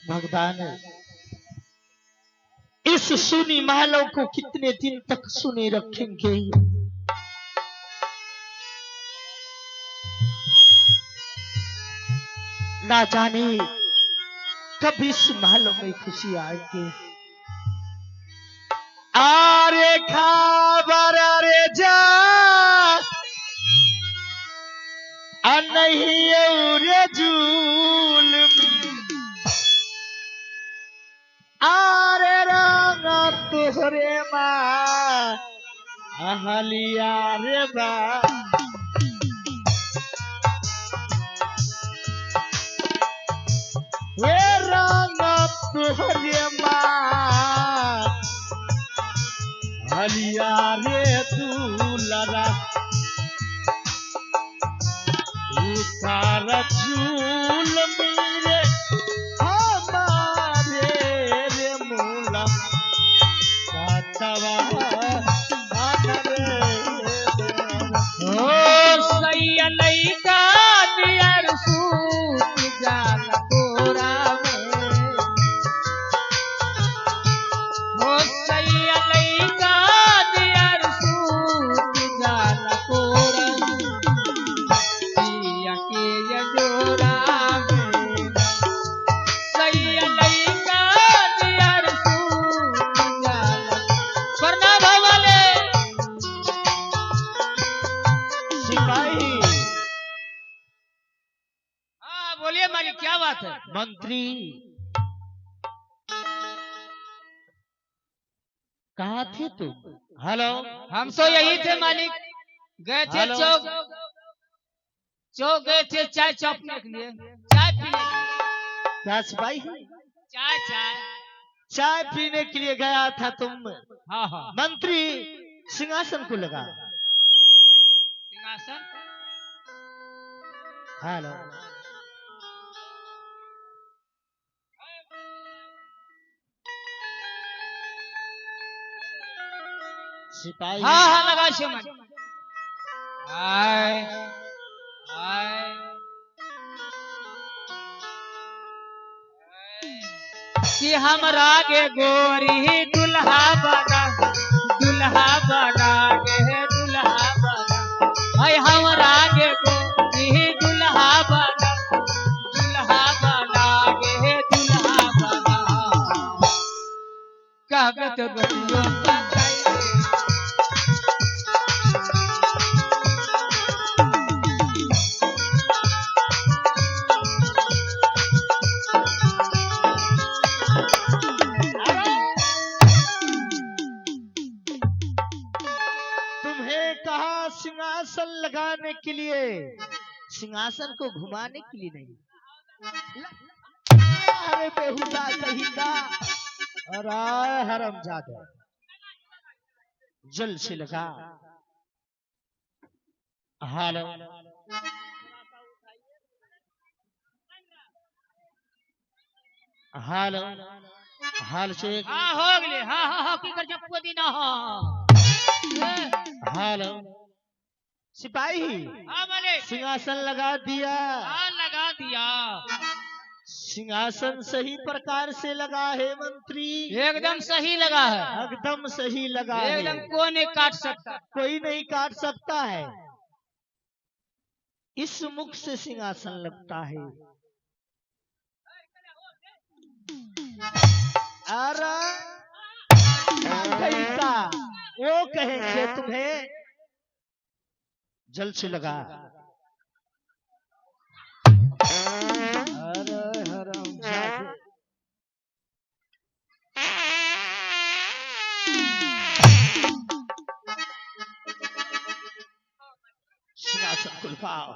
भगवान इस सुनी महलों को कितने दिन तक सुने रखेंगे। ना जाने कब इस महलों में खुशी आएंगे। आरे खबर रे जा नहीं रे जुल्म आरे रंग तोहरे माँ अहलिया रे बा ये रंग तोहरे माँ अहलिया रे दुलरा इकार झूल मेरे हमारे रे मूला कातवा ओ सैया लइका नियर सूत जान तोरा में। ओ सैया लइका नियर सूत जान तोरा पिया के यजोरा में। सैया लइका नियर सूत जान प्रणाम भवाले। सिपाही हाँ बोलिए मालिक क्या बात है। मंत्री कहाँ थे तुम? हेलो हम तो यही थे मालिक, गए थे हेलो। चौक गए थे चाय चौपने के लिए, चाय पीने के लिए। क्या सिपाही चाय चाय चाय पीने के लिए गया था तुम? हाँ हाँ मंत्री सिंहासन को लगा। सिंहासन हेलो सिपाही हाँ हाँ लगा छे मालिक। आय आय कि हमरा के गोरी दुल्हा बना के दुल्हा बना। हाय हमरा के गोरी दुल्हा बना के दुल्हा बना। कहत बतियो तुम्हें कहा सिंहासन लगाने के लिए, सिंहासन को घुमाने के लिए नहीं। अरे बेहुदा कहीं का और आए हरामजादा जल से लगा। हेलो हेलो हाल से हाँ हो गए। हाँ हाँ हाँ की कर जब को दिन हाँ हेलो सिपाही हाँ मालिक सिंहासन लगा दिया। हाँ लगा दिया। सिंहासन सही प्रकार से लगा है मंत्री। एकदम सही लगा है, एकदम सही लगा है। एकदम कोई नहीं काट सकता। कोई नहीं काट सकता है। इस मुख से सिंहासन लगता है। अरे कैसा वो कहेंगे तुम्हें जल से लगा। अरे हरामजादे सिंहासन को लगाओ।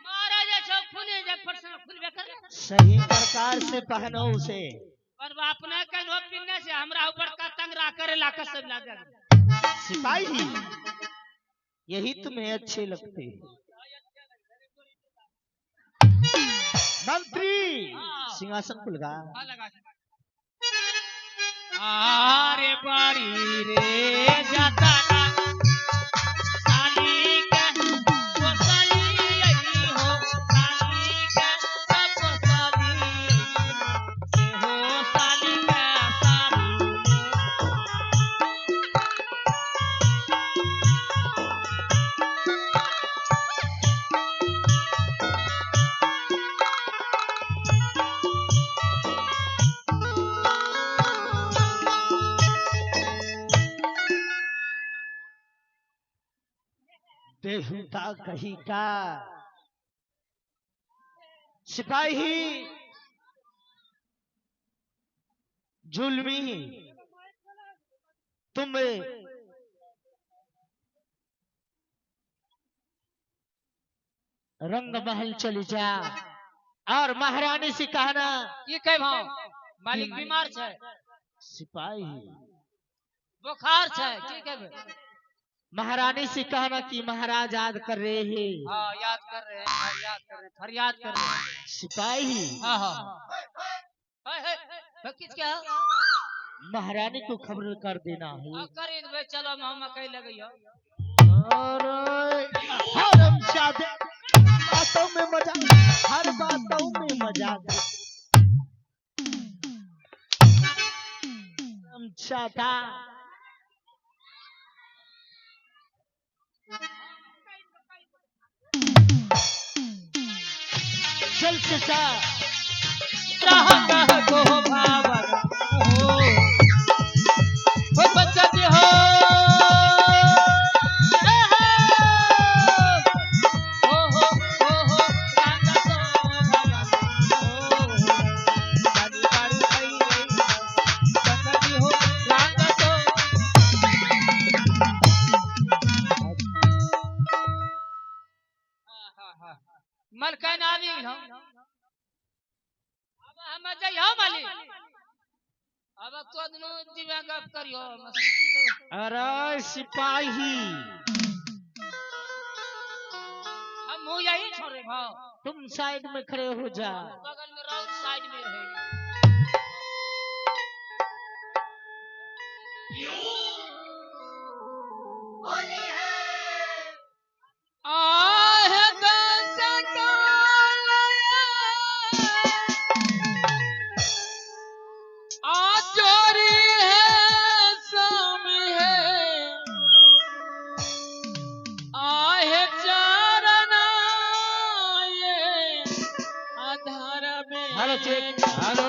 महाराजा सब फूले जब परसों फूल बेकर सही प्रकार से पहनो उसे। और अपना कनो पिन्ने से हमरा ऊपर का तंगरा करे लाका सब लागे। सिपाही यही तुम्हें अच्छे लगते हैं। मंत्री सिंहासन को लगा। हाँ लगा। आरे बारी रे जाता ना साली बेहुदा कहीं का सिपाही जुल्मी तुम रंग महल चली जा और महारानी से कहना ये कह भाव मालिक बीमार छे सिपाही बुखार छे की कहबे महारानी से कहना कि महाराज याद कर रहे हैं। हाँ याद कर रहे हैं याद कर रहे हैं फरियाद कर रहे हैं सिपाही हाँ हाँ किस क्या महारानी को खबर कर देना है। कर दे चलो हम कह लगइयो और हरमजादे बातों में मजा हर बातों में मजाक हरमजादा चल चचा कह को भावन हो बच्चा जी हो मलकन आवी हम अब हम जइयो मालिक अब तो दुनु दिव्या गप करियो अरे सिपाही हम हो यही छोड़े भाव तुम साइड में खड़े हो जा बगल में राउंड साइड में रहे hello check hello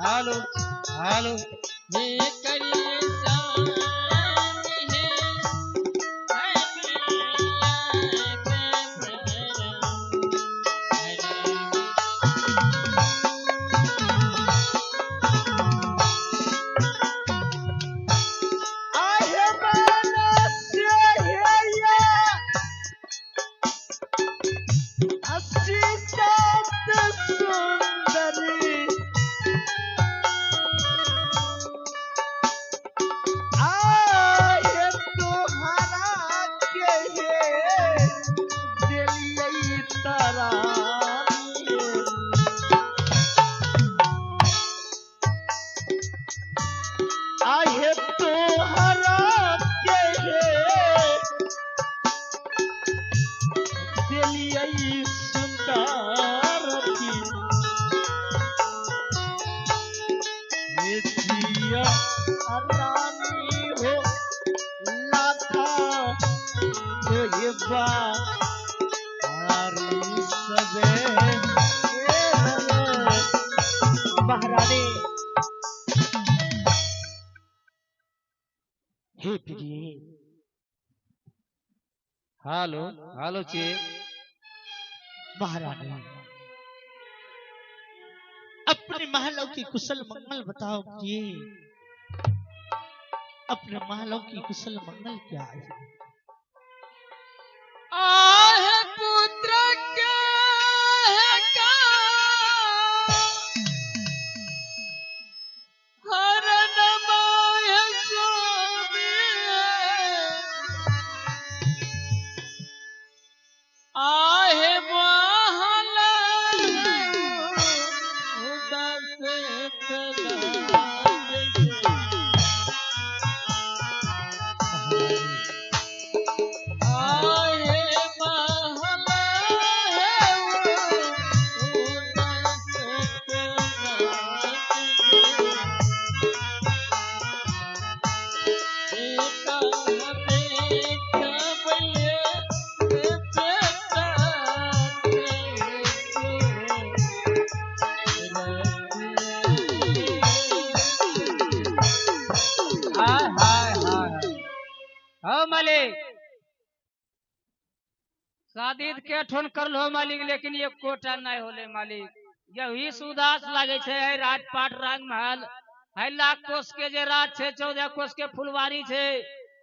hello hello ये करिए महारानी हे प्रिय हेलो हेलो चेक महारानी अपने महलों की कुशल मंगल बताओ प्रिय अपने महलों की कुशल मंगल क्या है पुत्र क्या है का हरण माय स्वामी आहे महला शादी के ठोन कर लो मालिक, लेकिन ये कोटा नहीं होले मालिक। यही सुदास लागे छे। है राजपाट रंग महल, है लाख कोस के जे राज छे, 14 कोस के फुलवारी छे,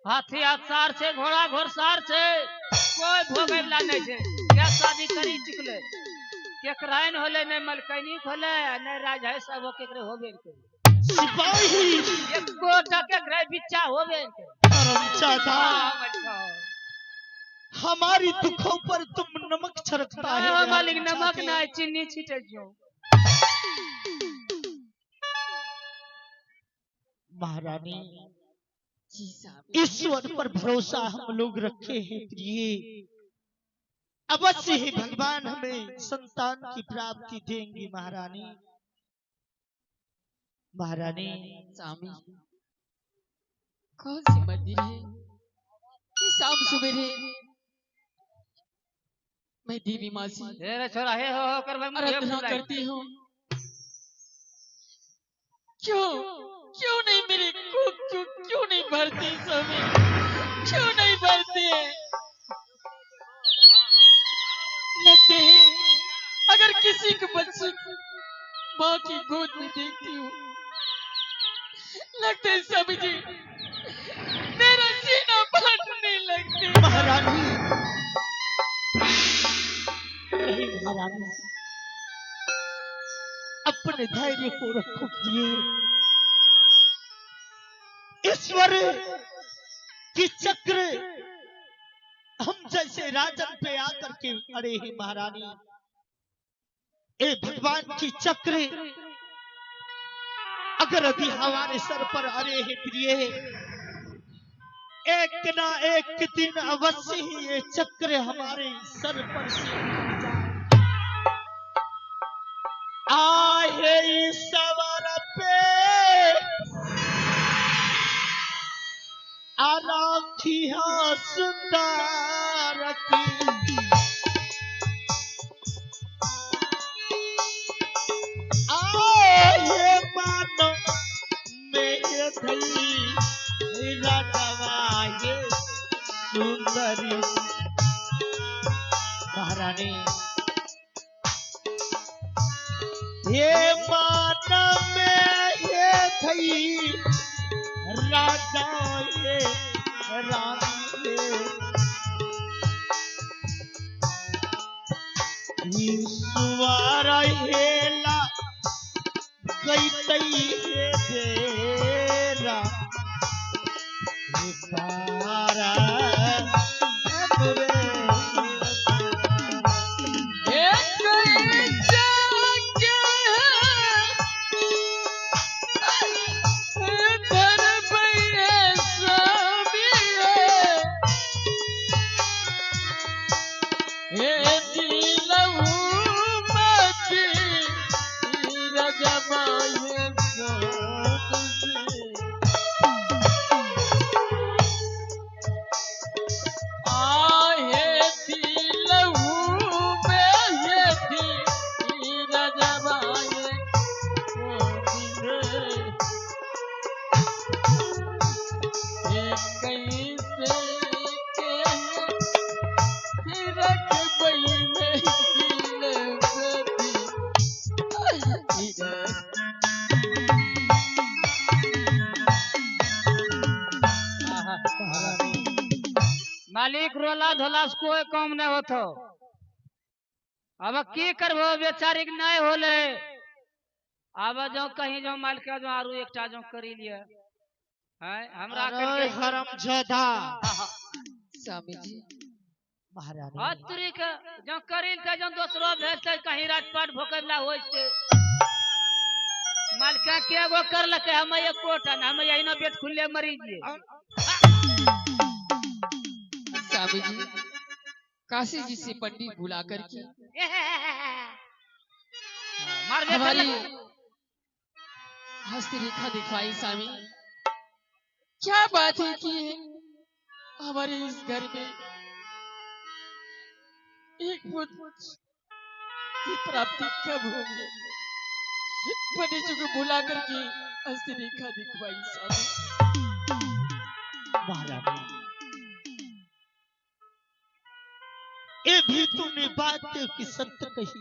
हाथी हथसार छे, घोड़ा घोड़सार छे, कोई भोगे वाला नहीं छे। क्या शादी करी चुकले, केकराइन होले नहीं मलकैनिक होले नहीं राज है, सब केकरे होबे करे। सिपाही एक कोटा के ग्रह बिच्चा होबे करे। हरामजादा, हाँ, हमारी दुखों पर तुम नमक छिड़कता है हाँ, मालिक नमक हरामजादे। ना चीनी छीटे जो। महारानी, जी साहब। ईश्वर पर भरोसा हम लोग रखे हैं प्रिय, अवश्य ही भगवान हमें संतान की प्राप्ति देंगे महारानी। महारानी, स्वामी, कौन सी मंदिर है कि शाम सुबेरे मैं देवी माँ से तेरे छोरा हे हो कर भाई मुझे आराधना बुलाए। करती हूँ। क्यों क्यों नहीं मेरी कोख क्यों नहीं भरती स्वामी, क्यों नहीं भरती? लगते हैं अगर किसी को बच्चे माँ की गोद में देखती हूँ, लगता है स्वामी जी मेरा सीना फटने लगते। महारानी, नहीं महारानी, अपने धैर्य को रखो प्रिय। ईश्वर की चक्र हम जैसे राजन पे आकर के अड़े हैं महारानी। ए भगवान की चक्र अगर अभी हमारे सर पर अड़े हैं प्रिय, एक ना एक दिन अवश्य ही ये चक्र हमारे सर पर से उतर जाए। आहे ईश्वर पे आराखिया सुंदर की, आहे मानो में धई राजवाये सुंदरी। महारानी, ये मानो में ये धई राजा ये रानी ईश्वर हेला गई तई हे तेरा सारा मालिक रोला धोला से कोई काम नहीं होतो। अब की करबो बेचारी के नहीं होले। अब जो कहीं जो मालिक जो आरु एकटा जो करी लिए है हमरा अरे हरामजादा, स्वामी जी महारानी, अतरी के जो करी त जो दूसरो भेजते कहीं राजपाट भोकला होय छे। मालिक के गो कर लके हम एक कोटन हम यही ना पेट खुले मरी दिए। स्वामी जी काशी जी से पंडित बुला करके मार दे हमारी हस्तरेखा दिखवाई। स्वामी क्या बात है कि हमारे इस घर में एक पुत्र की प्राप्ति कब होगी? पंडित जी को बुला करके हस्तरेखा दिखवाई। स्वामी महारानी, ये भी तूने बात की सत्य कही।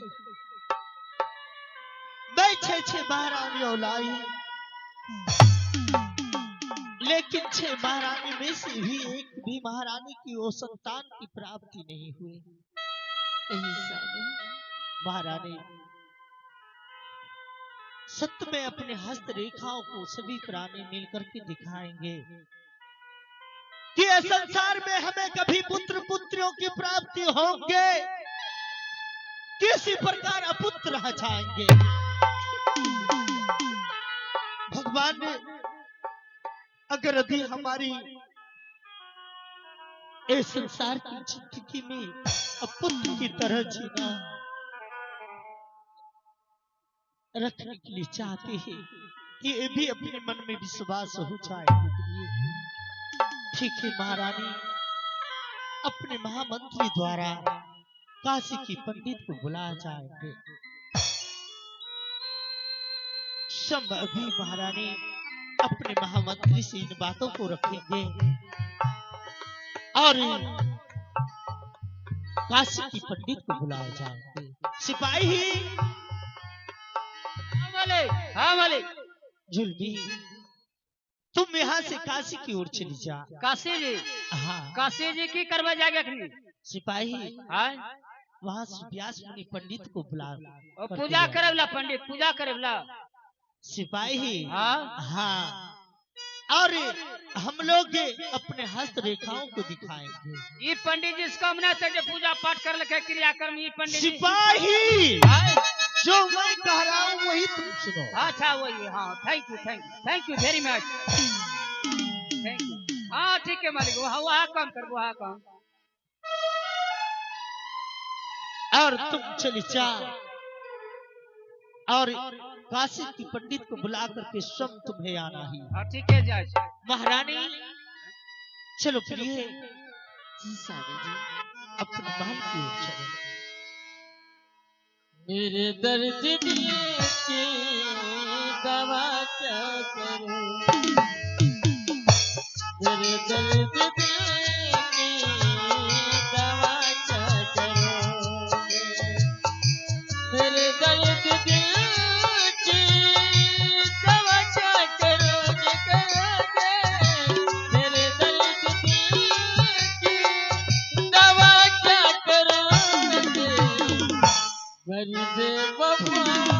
मैं छे महारानी औलाई, लेकिन 6 महारानी में से भी एक भी महारानी की वो संतान की प्राप्ति नहीं हुई। महारानी सत्य में अपने हस्त रेखाओं को सभी प्राणी मिलकर के दिखाएंगे कि इस संसार में हमें कभी पुत्र पुत्रियों की प्राप्ति होंगे, किसी प्रकार अपुत्र रह जाएंगे। भगवान ने अगर यदि हमारी इस संसार की जिंदगी में अपुत्र की तरह जीना रखने के लिए चाहते हैं कि ये भी अपने मन में विश्वास हो जाए। ठीक है महारानी, अपने महामंत्री द्वारा काशी की पंडित को बुलाया जाएंगे। अभी महारानी अपने महामंत्री से इन बातों को रखेंगे और काशी की पंडित को बुलाया जाएंगे। सिपाही, हाँ मालिक। जुल्मी, तुम यहाँ से काशी की ओर चली जा। काशी जी? हाँ। काशी जी की करवा जाएगा अखनी? सिपाही, हाँ, वहाँ से व्यास मुनि पंडित को बुला और पूजा करेला पंडित, पूजा करेला। सिपाही, हाँ हाँ, और हम लोग अपने हस्त रेखाओं को दिखाएंगे। ये पंडित जी इसका हमने से पूजा पाठ कर रखे क्रियाक्रम, ये पंडित जी। सिपाही, जो मैं कह रहा हूँ वही तुम सुनो। अच्छा वही, हाँ, thank you thank you very much, thank you. हाँ ठीक है मालिक, वहाँ काम कर, वहाँ काम। और तुम चली जा और काशी की पंडित को बुला करके स्वयं तुम्हें आना ही। हाँ ठीक है जाए। महारानी चलो प्रिय, जी अपने महल की ओर चलो। मेरे दर्द दिल की दवा क्या करूं, मेरे दर्द दिल की दवा क्या करूं, मेरे दर्द दिल की दवा क्या करूं, मेरे दर्द दिल की दवा क्या करूं, गरीब वफा